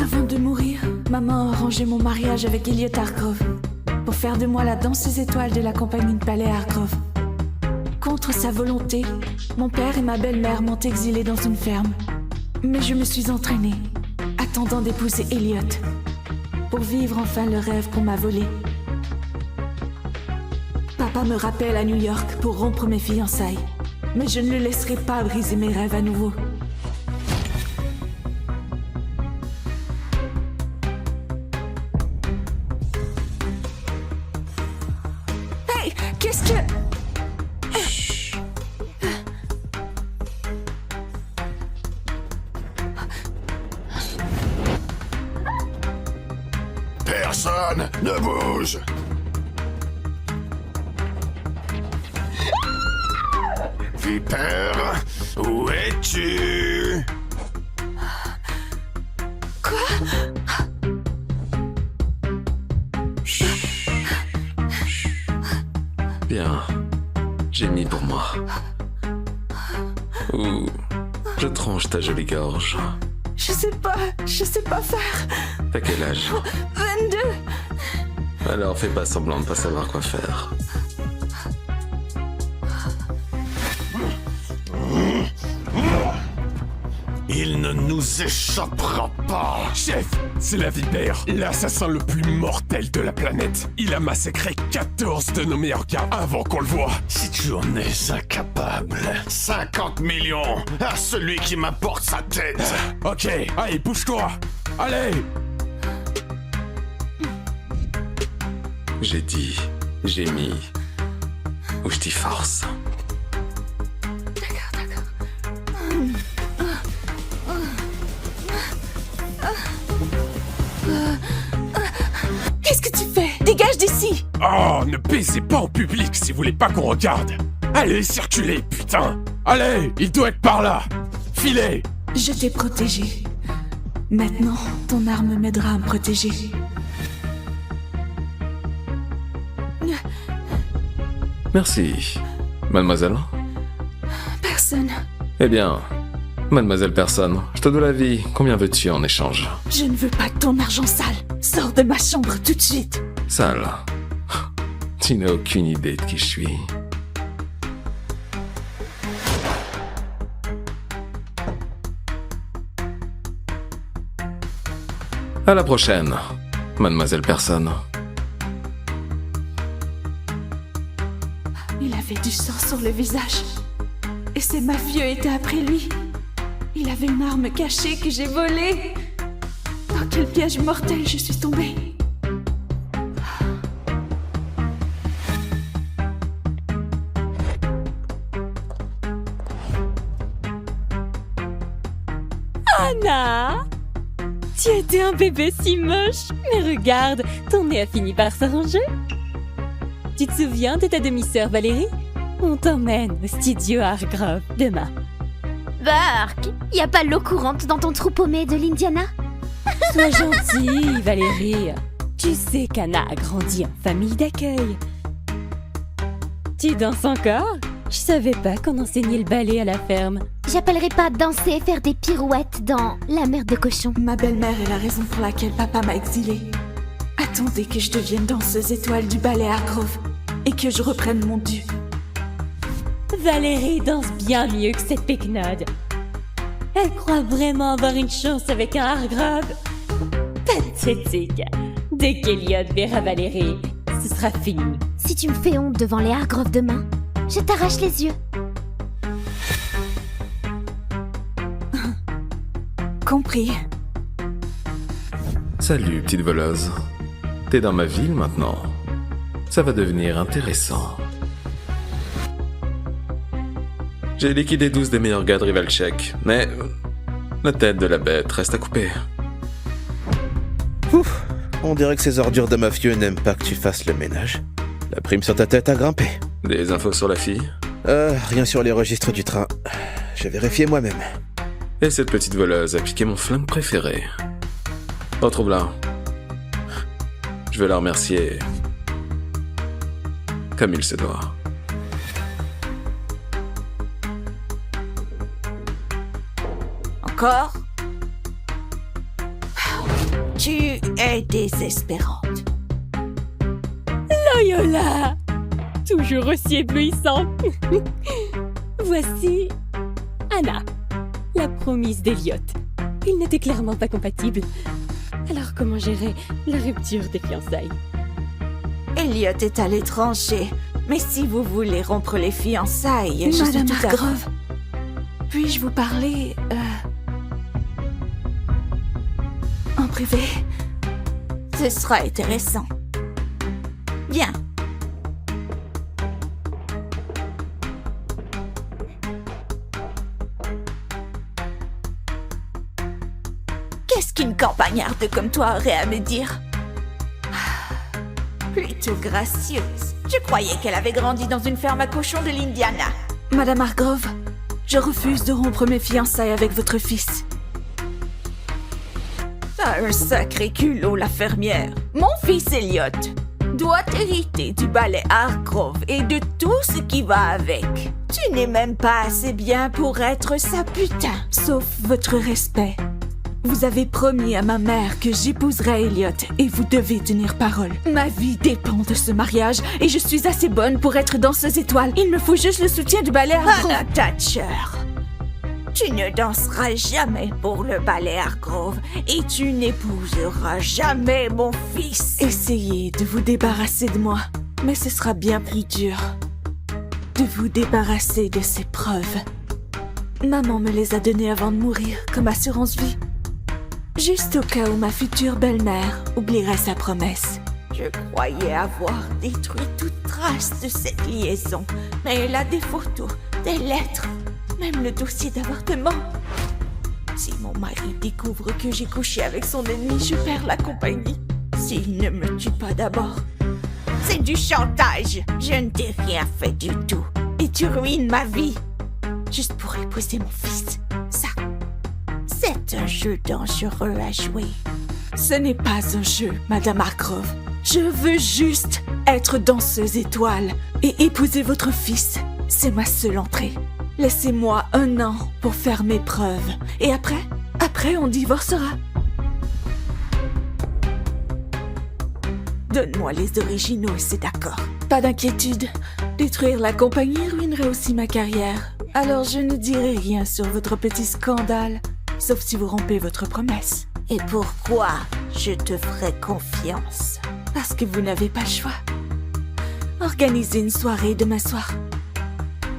Avant de mourir, maman a arrangé mon mariage avec Elliot Hargrove pour faire de moi la danseuse étoile de la compagnie de ballet Hargrove. Contre sa volonté, mon père et ma belle-mère m'ont exilée dans une ferme. Mais je me suis entraînée, attendant d'épouser Elliot, pour vivre enfin le rêve qu'on m'a volé. Papa me rappelle à New York pour rompre mes fiançailles, mais je ne le laisserai pas briser mes rêves à nouveau. Hey, qu'est-ce que... Personne ne bouge! Vipère, où es-tu? Bien, j'ai mis pour moi. Ouh, je tranche ta jolie gorge. Je sais pas faire. T'as quel âge? 22. Alors fais pas semblant de pas savoir quoi faire. Il ne nous échappera pas! Chef, c'est la vipère, l'assassin le plus mortel de la planète. Il a massacré 14 de nos meilleurs gars avant qu'on le voie. Si tu en es incapable, 50 millions à celui qui m'apporte sa tête! Ok, allez, bouge-toi. Allez. J'ai dit, j'ai mis, ou je t'y force. Qu'est-ce que tu fais? Dégage d'ici! Oh, ne baisez pas en public si vous voulez pas qu'on regarde. Allez, circulez, putain. Allez, il doit être par là. Filez. Je t'ai protégé. Maintenant, ton arme m'aidera à me protéger. Merci. Mademoiselle? Personne. Eh bien, mademoiselle personne, je te dois la vie. Combien veux-tu en échange? Je ne veux pas de ton argent sale. Sors de ma chambre tout de suite. Sale. Tu n'as aucune idée de qui je suis. À la prochaine, mademoiselle personne. Il avait du sang sur le visage. Et ces mafieux étaient après lui. Il avait une arme cachée que j'ai volée. Dans quel piège mortel je suis tombée. Anna! Tu étais un bébé si moche, mais regarde, ton nez a fini par s'arranger. Tu te souviens de ta demi-sœur Valérie? On t'emmène au studio Hargrove demain. Burke, y a pas l'eau courante dans ton trou paumé de l'Indiana? Sois gentille, Valérie. Tu sais qu'Anna a grandi en famille d'accueil. Tu danses encore? Je savais pas qu'on enseignait le ballet à la ferme. J'appellerai pas danser et faire des pirouettes dans la mer de cochon. Ma belle-mère est la raison pour laquelle papa m'a exilée. Attendez que je devienne danseuse étoile du ballet Hargrove et que je reprenne mon dû. Valérie danse bien mieux que cette péquenaude. Elle croit vraiment avoir une chance avec un Hargrove. Pathétique. Dès qu'Eliott verra Valérie, ce sera fini. Si tu me fais honte devant les Hargrove demain, je t'arrache les yeux. Compris. Salut, petite voleuse. T'es dans ma ville maintenant. Ça va devenir intéressant. J'ai liquidé 12 des meilleurs gars de Rivalchek, mais la tête de la bête reste à couper. Ouf, on dirait que ces ordures de mafieux n'aiment pas que tu fasses le ménage. La prime sur ta tête a grimpé. Des infos sur la fille? Rien sur les registres du train. J'ai vérifié moi-même. Et cette petite voleuse a piqué mon flingue préféré. Retrouve-la. Je veux la remercier comme il se doit. Encore? Tu es désespérante. Loyola! Toujours aussi éblouissante. Voici Anna, la promise d'Eliot. Ils n'étaient clairement pas compatibles. Alors comment gérer la rupture des fiançailles? Elliot est à l'étranger. Mais si vous voulez rompre les fiançailles, je suis Madame tout à fait... Hargrove, puis-je vous parler en privé? Ce sera intéressant. Bien. Qu'est-ce qu'une campagnarde comme toi aurait à me dire? Plutôt gracieuse. Je croyais qu'elle avait grandi dans une ferme à cochons de l'Indiana. Madame Hargrove, je refuse de rompre mes fiançailles avec votre fils. T'as un sacré culot, la fermière. Mon fils Elliot doit hériter du balai Hargrove et de tout ce qui va avec. Tu n'es même pas assez bien pour être sa putain. Sauf votre respect. Vous avez promis à ma mère que j'épouserais Elliot et vous devez tenir parole. Ma vie dépend de ce mariage et je suis assez bonne pour être danseuse étoile. Il me faut juste le soutien du ballet Hargrove. Anna Thatcher, tu ne danseras jamais pour le ballet Hargrove et tu n'épouseras jamais mon fils. Essayez de vous débarrasser de moi, mais ce sera bien plus dur. De vous débarrasser de ces preuves. Maman me les a données avant de mourir, comme assurance vie. Juste au cas où ma future belle-mère oublierait sa promesse. Je croyais avoir détruit toute trace de cette liaison, mais elle a des photos, des lettres, même le dossier d'avortement. Si mon mari découvre que j'ai couché avec son ennemi, je perds la compagnie. S'il ne me tue pas d'abord. C'est du chantage. Je ne t'ai rien fait du tout. Et tu ruines ma vie. Juste pour épouser mon fils. Ça, c'est un jeu dangereux à jouer. Ce n'est pas un jeu, Madame Hargrove. Je veux juste être danseuse étoile et épouser votre fils. C'est ma seule entrée. Laissez-moi 1 an pour faire mes preuves. Et après on divorcera. Donne-moi les originaux et c'est d'accord. Pas d'inquiétude. Détruire la compagnie ruinerait aussi ma carrière. Alors je ne dirai rien sur votre petit scandale, sauf si vous rompez votre promesse. Et pourquoi je te ferai confiance? Parce que vous n'avez pas le choix. Organisez une soirée demain soir.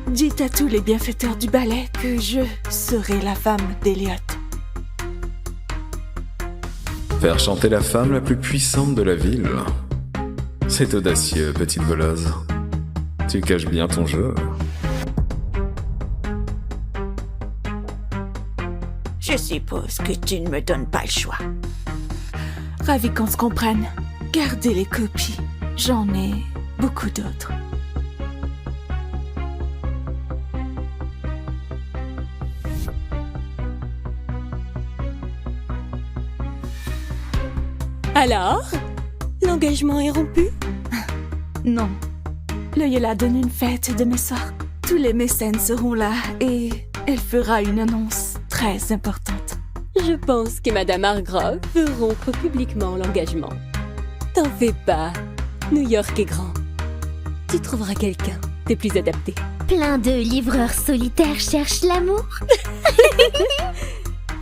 Dites à tous les bienfaiteurs du ballet que je serai la femme d'Eliot. Faire chanter la femme la plus puissante de la ville. C'est audacieux, petite voleuse. Tu caches bien ton jeu. Je suppose que tu ne me donnes pas le choix. Ravi qu'on se comprenne. Gardez les copies. J'en ai beaucoup d'autres. Alors, l'engagement est rompu? Non. Loyola donne une fête demain soir. Tous les mécènes seront là et elle fera une annonce très importante. Je pense que Madame Hargrove veut rompre publiquement l'engagement. T'en fais pas, New York est grand. Tu trouveras quelqu'un de plus adapté. Plein de livreurs solitaires cherchent l'amour.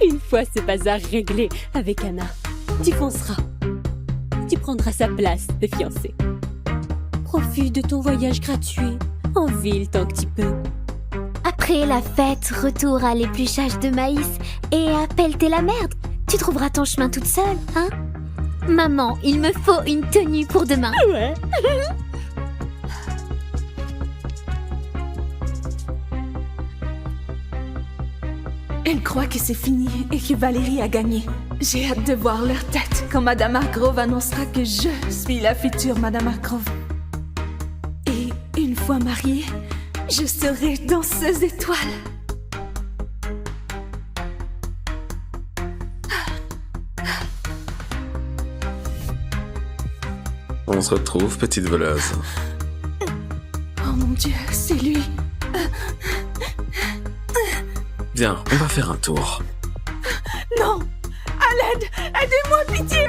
Une fois ce bazar réglé avec Anna, tu fonceras. Tu prendras sa place de fiancée. Profite de ton voyage gratuit en ville tant que tu peux. Après la fête, retour à l'épluchage de maïs et à pelleter la merde. Tu trouveras ton chemin toute seule, hein? Maman, il me faut une tenue pour demain. Ouais. Elle croit que c'est fini et que Valérie a gagné. J'ai hâte de voir leur tête quand Madame Hargrove annoncera que je suis la future Madame Hargrove. Et une fois mariée, je serai danseuse étoile. On se retrouve, petite voleuse. Oh mon Dieu, c'est lui. Viens, on va faire un tour. Non! À l'aide! Aidez-moi, pitié!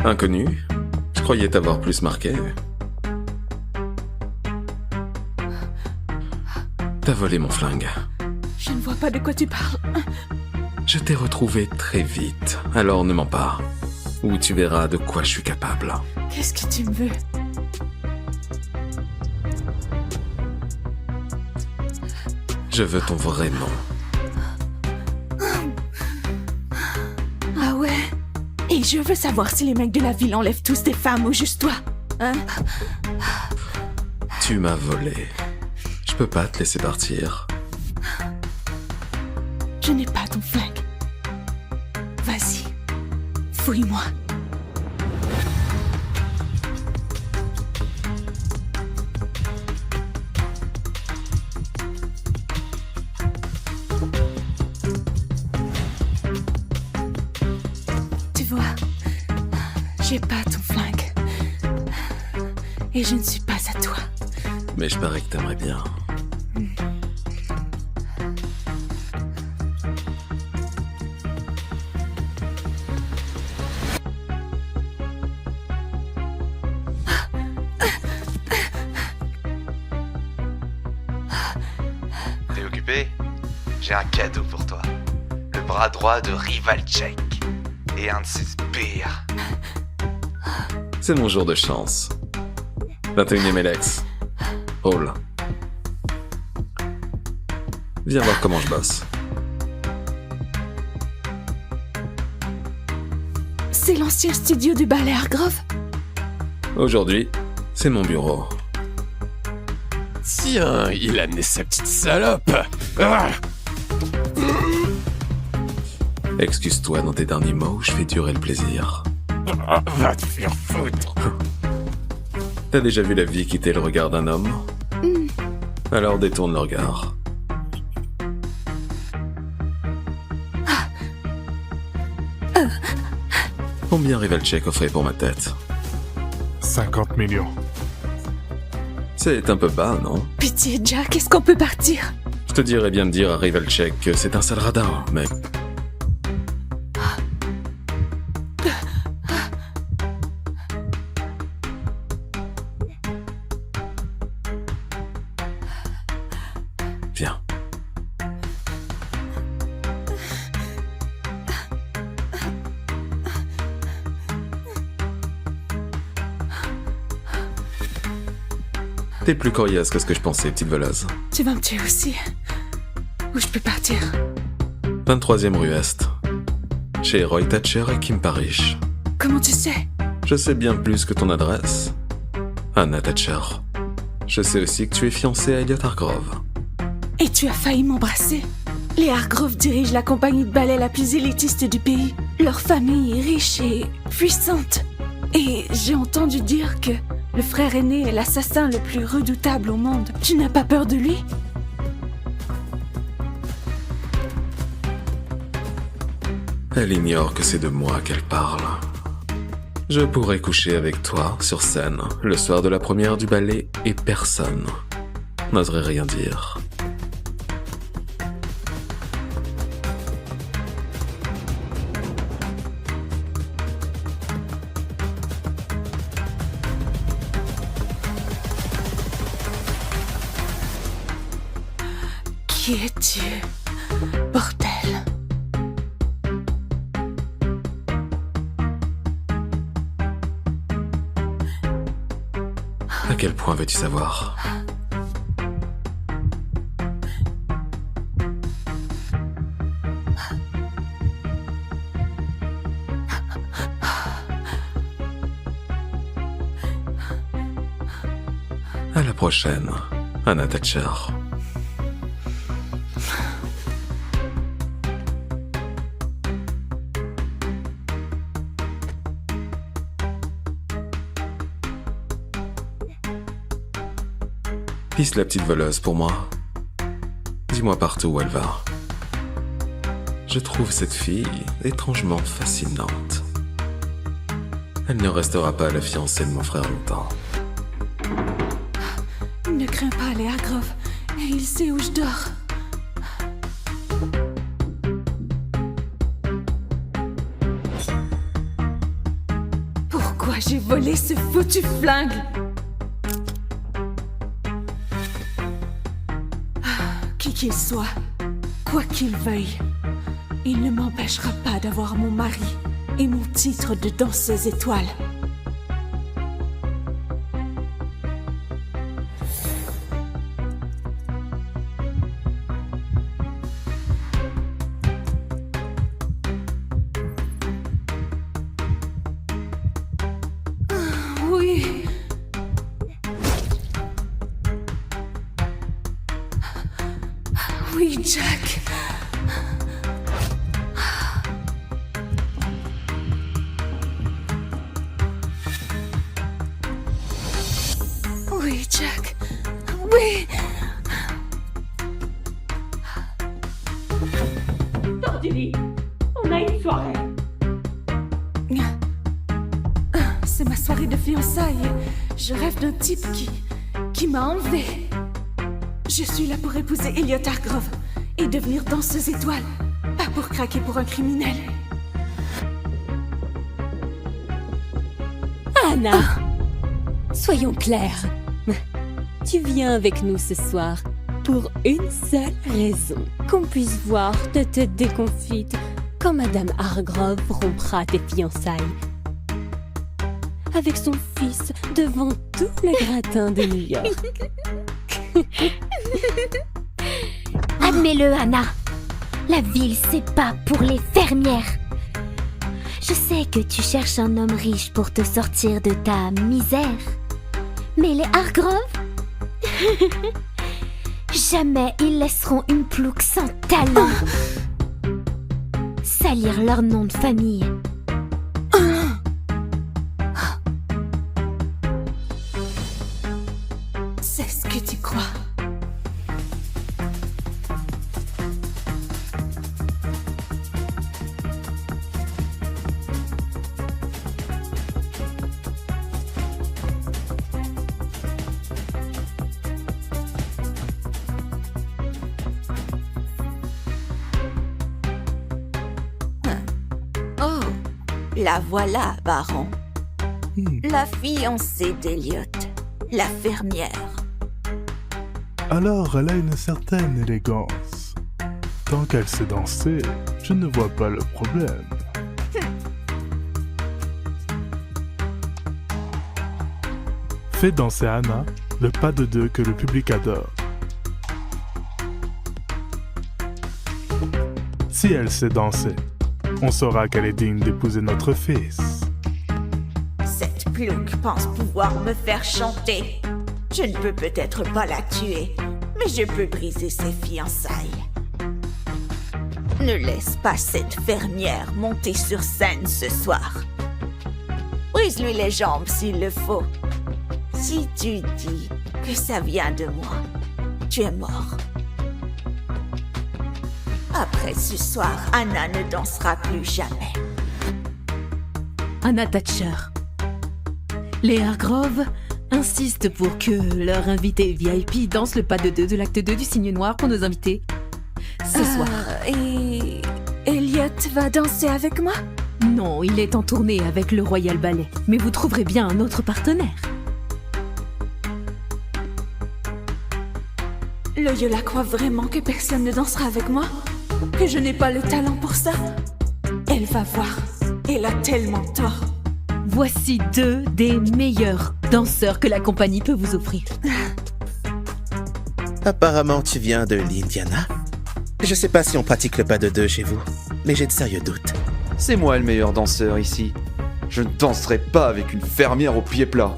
Inconnu? Je croyais t'avoir plus marqué. T'as volé mon flingue. Je ne vois pas de quoi tu parles. Je t'ai retrouvé très vite, alors ne mens pas. Ou tu verras de quoi je suis capable. Qu'est-ce que tu me veux? Je veux ton vrai nom. Ah ouais? Et je veux savoir si les mecs de la ville enlèvent tous des femmes ou juste toi. Hein? Tu m'as volé. Je peux pas te laisser partir. Je n'ai pas ton flingue. Vas-y, fouille-moi. Tu vois, j'ai pas ton flingue. Et je ne suis pas à toi. Mais je parie que t'aimerais bien. T'es occupé? J'ai un cadeau pour toi. Le bras droit de Rivalchek. Et un de ses sbires. C'est mon jour de chance. 21e Elex. Roll. Viens voir comment je bosse. C'est l'ancien studio du ballet Hargrove? Aujourd'hui, c'est mon bureau. Tiens, il a amené sa petite salope. Ah, Excuse-toi dans tes derniers mots, je fais durer le plaisir. va te faire foutre. T'as déjà vu la vie quitter le regard d'un homme? Alors détourne le regard. Combien Rivalchek offrait pour ma tête? 50 millions. C'est un peu bas, non? Pitié, Jack, est-ce qu'on peut partir? Je te dirais bien de dire à Rivalchek que c'est un sale radin, mais... Viens. T'es plus coriace que ce que je pensais, petite voleuse. Tu vas me tuer aussi. Où je peux partir? 23e rue Est. Chez Roy Thatcher et Kim Parrish. Comment tu sais? Je sais bien plus que ton adresse. Anna Thatcher. Je sais aussi que tu es fiancée à Elliot Hargrove. Et tu as failli m'embrasser. Les Hargrove dirigent la compagnie de ballet la plus élitiste du pays. Leur famille est riche et puissante. Et j'ai entendu dire que le frère aîné est l'assassin le plus redoutable au monde. Tu n'as pas peur de lui? Elle ignore que c'est de moi qu'elle parle. Je pourrais coucher avec toi, sur scène, le soir de la première du ballet, et personne n'oserait rien dire. Qui es-tu, bordel? À quel point veux-tu savoir? À la prochaine, Anna Thatcher. Pisse la petite voleuse pour moi. Dis-moi partout où elle va. Je trouve cette fille étrangement fascinante. Elle ne restera pas la fiancée de mon frère longtemps. Ne crains pas les Hargrove. Et il sait où je dors. j'ai volé ce foutu flingue? Qui qu'il soit, quoi qu'il veuille, il ne m'empêchera pas d'avoir mon mari et mon titre de danseuse étoile. Oui. Oui, Jack. Oui, Jack. Oui. Tordili, on a une soirée. C'est ma soirée de fiançailles. Je rêve d'un type qui m'a enlevé. Je suis là pour épouser Elliot Hargrove et devenir danseuse étoile, pas pour craquer pour un criminel. Anna, soyons clairs. Tu viens avec nous ce soir pour une seule raison. Qu'on puisse voir de tête déconfite quand Madame Hargrove rompra tes fiançailles. Avec son fils devant tout le gratin de New York. Admets-le, Anna. La ville, c'est pas pour les fermières. Je sais que tu cherches un homme riche pour te sortir de ta misère. Mais les Hargrove jamais ils laisseront une plouque sans talent salir leur nom de famille. C'est ce que tu crois. Oh, la voilà, baron. La fiancée d'Elliot, la fermière. Alors elle a une certaine élégance. Tant qu'elle sait danser, je ne vois pas le problème. Fais danser Anna, le pas de deux que le public adore. Si elle sait danser, on saura qu'elle est digne d'épouser notre fils. Cette plouque pense pouvoir me faire chanter. Je ne peux peut-être pas la tuer, mais je peux briser ses fiançailles. Ne laisse pas cette fermière monter sur scène ce soir. Brise-lui les jambes s'il le faut. Si tu dis que ça vient de moi, tu es mort. Après ce soir, Anna ne dansera plus jamais. Anna Thatcher. Les Hargrove insistent pour que leur invité VIP danse le pas de deux de l'acte 2 du Cygne Noir pour nos invités ce soir. Et Elliot va danser avec moi? Non, il est en tournée avec le Royal Ballet, mais vous trouverez bien un autre partenaire. Loyola croit vraiment que personne ne dansera avec moi? Que je n'ai pas le talent pour ça? Elle va voir. Elle a tellement tort. Voici 2 des meilleurs danseurs que la compagnie peut vous offrir. Apparemment, tu viens de l'Indiana. Je sais pas si on pratique le pas de deux chez vous, mais j'ai de sérieux doutes. C'est moi le meilleur danseur ici. Je ne danserai pas avec une fermière au pied plat.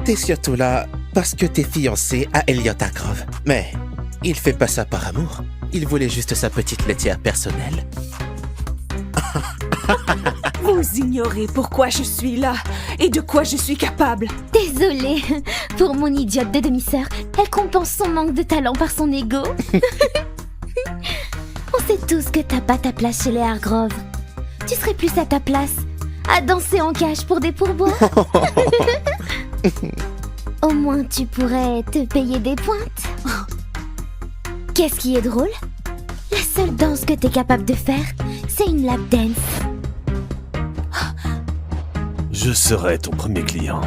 T'es surtout là parce que t'es fiancé à Elliot Hargrove. Mais il fait pas ça par amour. Il voulait juste sa petite laitière personnelle. Vous ignorez pourquoi je suis là et de quoi je suis capable. Désolée pour mon idiote de demi-sœur. Elle compense son manque de talent par son ego. On sait tous que t'as pas ta place chez les Hargrove. Tu serais plus à ta place à danser en cage pour des pourboires. Au moins tu pourrais te payer des pointes. Qu'est-ce qui est drôle? La seule danse que t'es capable de faire, c'est une lap dance. Je serai ton premier client.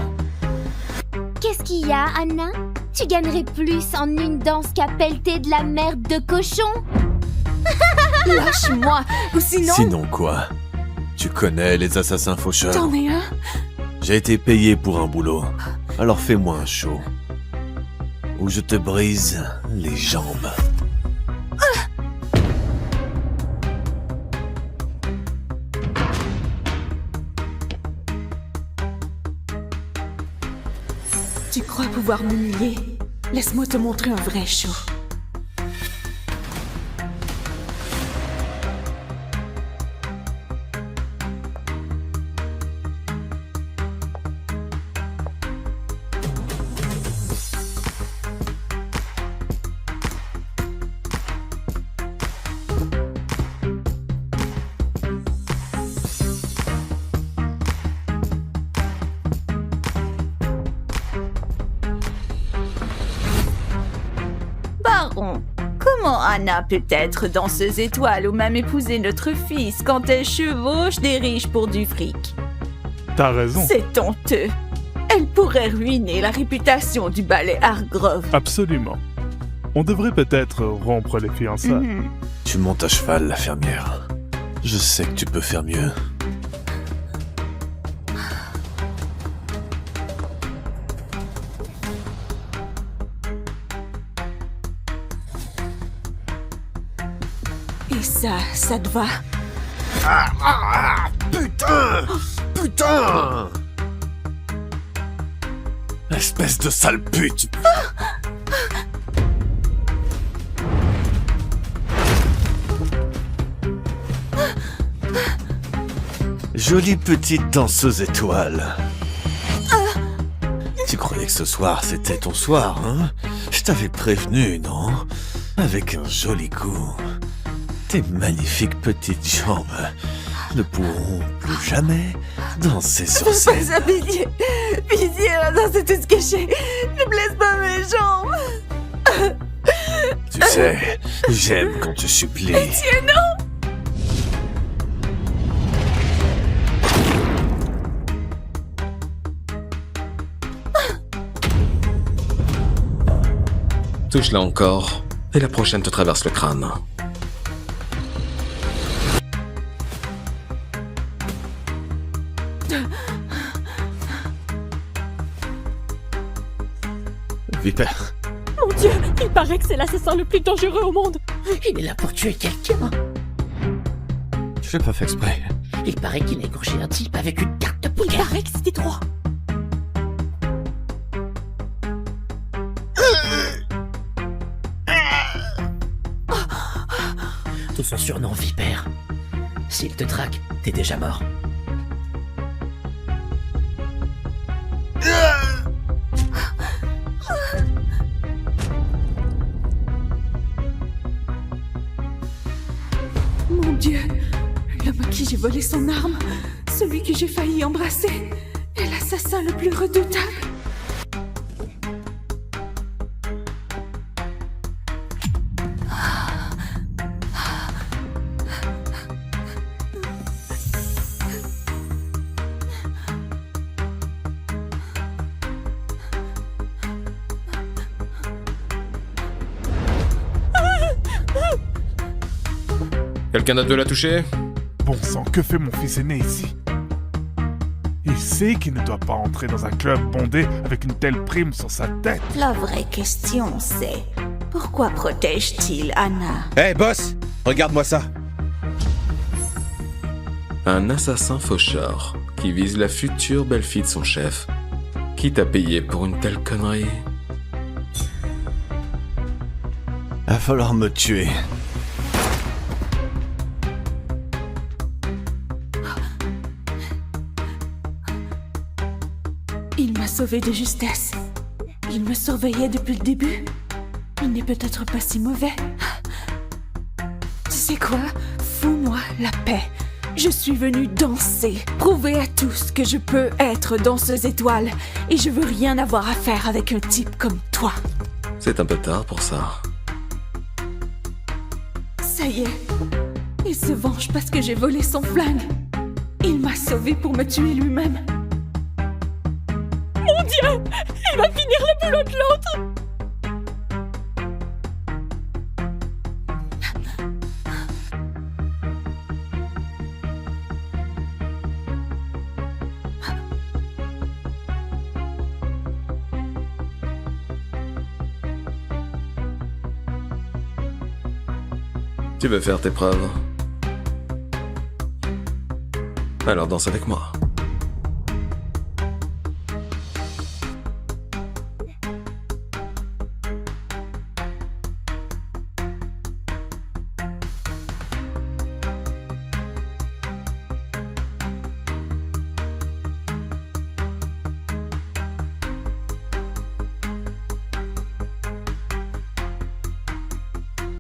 Qu'est-ce qu'il y a, Anna? Tu gagnerais plus en une danse qu'à pelleter de la merde de cochon? Lâche-moi, ou sinon... Sinon quoi? Tu connais les assassins faucheurs? T'en es un? J'ai été payé pour un boulot. Alors fais-moi un show. Ou je te brise les jambes. Tu crois pouvoir m'humilier? Laisse-moi te montrer un vrai show. Baron, comment Anna peut être danseuse étoile ou même épouser notre fils quand elle chevauche des riches pour du fric? T'as raison. C'est honteux. Elle pourrait ruiner la réputation du ballet Hargrove. Absolument. On devrait peut-être rompre les fiançailles. Tu montes à cheval, la fermière. Je sais que tu peux faire mieux. Et ça te va? Putain! Putain! Espèce de sale pute! Jolie petite danseuse étoile. Tu croyais que ce soir c'était ton soir, hein? Je t'avais prévenu, non? Avec un joli coup. Tes magnifiques petites jambes ne pourront plus jamais danser sur scène. Pas ça, pitié. Pitié, la danse est toute cachée. Ne blesse pas mes jambes. Tu sais, j'aime quand tu supplies. Pitié, non. Touche-la encore, et la prochaine te traverse le crâne. Vipère. Mon Dieu, il paraît que c'est l'assassin le plus dangereux au monde. Il est là pour tuer quelqu'un. Je l'ai pas fait exprès. Il paraît qu'il a égorgé un type avec une carte de poker. Il paraît que c'était droit. Tout son surnom, Vipère. S'il te traque, t'es déjà mort. Mon Dieu, l'homme à qui j'ai volé son arme, celui que j'ai failli embrasser, est l'assassin le plus redoutable. Quelqu'un d'autre l'a touché? Bon sang, que fait mon fils aîné ici? Il sait qu'il ne doit pas entrer dans un club bondé avec une telle prime sur sa tête. La vraie question, c'est pourquoi protège-t-il Anna? Hé, boss! Regarde-moi ça! Un assassin faucheur qui vise la future belle-fille de son chef. Qui t'a payé pour une telle connerie? Va falloir me tuer. Il m'a sauvé de justesse. Il me surveillait depuis le début. Il n'est peut-être pas si mauvais. Tu sais quoi? Fous-moi la paix. Je suis venue danser, prouver à tous que je peux être danseuse étoile. Et je veux rien avoir à faire avec un type comme toi. C'est un peu tard pour ça. Ça y est. Il se venge parce que j'ai volé son flingue. Il m'a sauvée pour me tuer lui-même. Dieu! Il va finir le boulot de l'autre! Tu veux faire tes preuves? Alors danse avec moi.